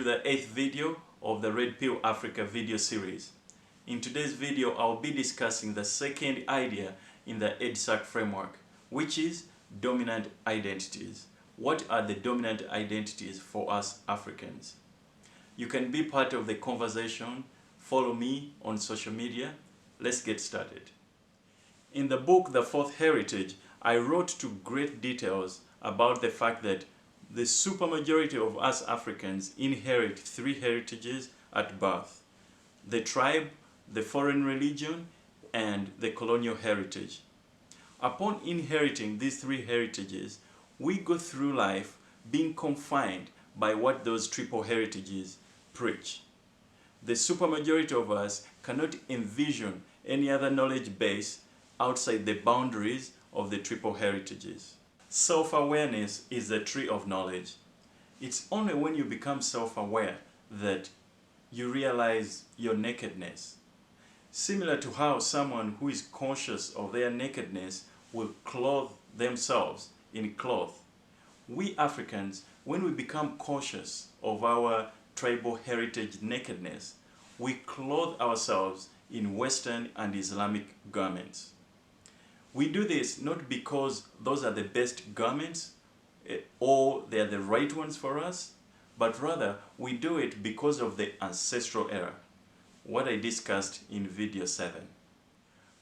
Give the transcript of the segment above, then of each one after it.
the 8th video of the Red Pill Africa video series. In today's video, I'll be discussing the second idea in the EDISAC framework, which is dominant identities. What are the dominant identities for us Africans? You can be part of the conversation. Follow me on social media. Let's get started. In the book, The Fourth Heritage, I wrote to great details about the fact that the supermajority of us Africans inherit three heritages at birth: the tribe, the foreign religion, and the colonial heritage. Upon inheriting these three heritages, we go through life being confined by what those triple heritages preach. The supermajority of us cannot envision any other knowledge base outside the boundaries of the triple heritages. Self-awareness is the tree of knowledge. It's only when you become self-aware that you realize your nakedness. Similar to how someone who is conscious of their nakedness will clothe themselves in cloth. We Africans, when we become conscious of our tribal heritage nakedness, we clothe ourselves in Western and Islamic garments. We do this not because those are the best garments or they are the right ones for us, but rather we do it because of the ancestral era, what I discussed in video 7.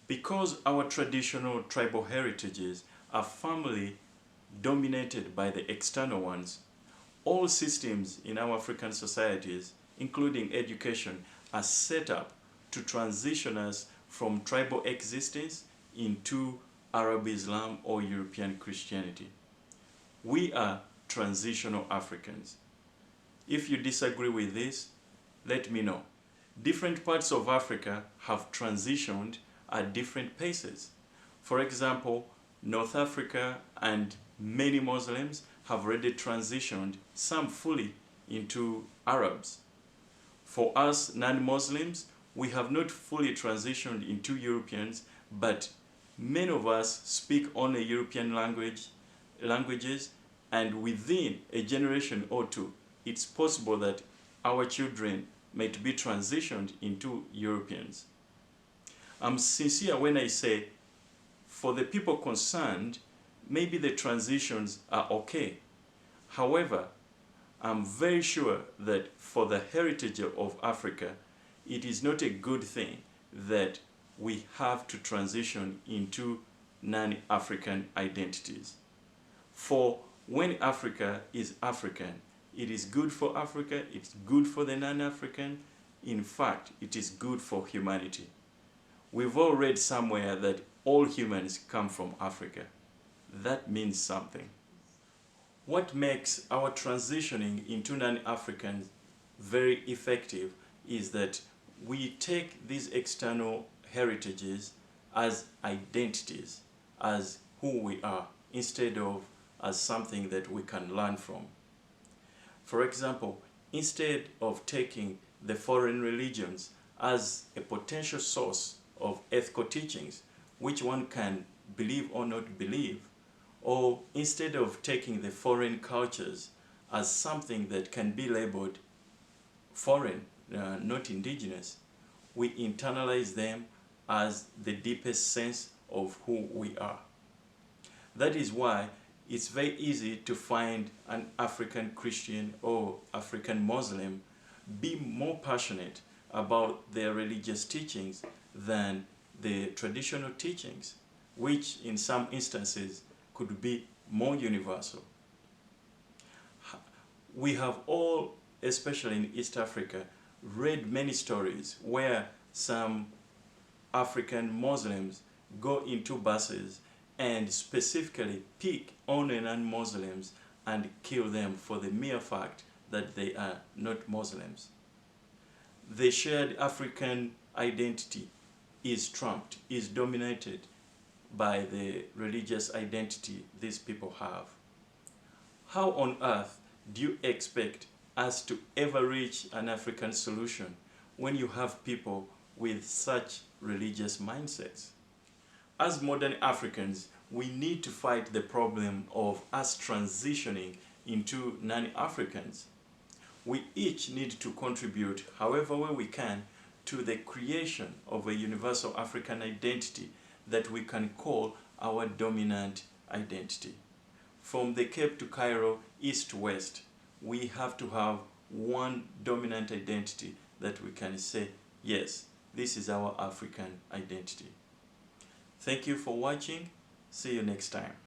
Because our traditional tribal heritages are firmly dominated by the external ones, all systems in our African societies, including education, are set up to transition us from tribal existence into Arab Islam or European Christianity. We are transitional Africans. If you disagree with this, let me know. Different parts of Africa have transitioned at different paces. For example, North Africa and many Muslims have already transitioned, some fully, into Arabs. For us non-Muslims, we have not fully transitioned into Europeans, but many of us speak only European languages, and within a generation or two, it's possible that our children might be transitioned into Europeans. I'm sincere when I say, for the people concerned, maybe the transitions are okay. However, I'm very sure that for the heritage of Africa, it is not a good thing that we have to transition into non-African identities. For when Africa is African, it is good for Africa, it's good for the non-African. In fact, it is good for humanity. We've all read somewhere that all humans come from Africa. That means something. What makes our transitioning into non-Africans very effective is that we take these external heritages as identities, as who we are, instead of as something that we can learn from. For example, instead of taking the foreign religions as a potential source of ethical teachings, which one can believe or not believe, or instead of taking the foreign cultures as something that can be labeled foreign, not indigenous, we internalize them as the deepest sense of who we are. That is why it's very easy to find an African Christian or African Muslim be more passionate about their religious teachings than the traditional teachings, which in some instances could be more universal. We have all, especially in East Africa, read many stories where some African Muslims go into buses and specifically pick on non-Muslims and kill them for the mere fact that they are not Muslims. The shared African identity is trumped, is dominated by the religious identity these people have. How on earth do you expect us to ever reach an African solution when you have people with such religious mindsets? As modern Africans, we need to fight the problem of us transitioning into non-Africans. We each need to contribute however way we can to the creation of a universal African identity that we can call our dominant identity. From the Cape to Cairo, east to west, we have to have one dominant identity that we can say, yes, this is our African identity. Thank you for watching. See you next time.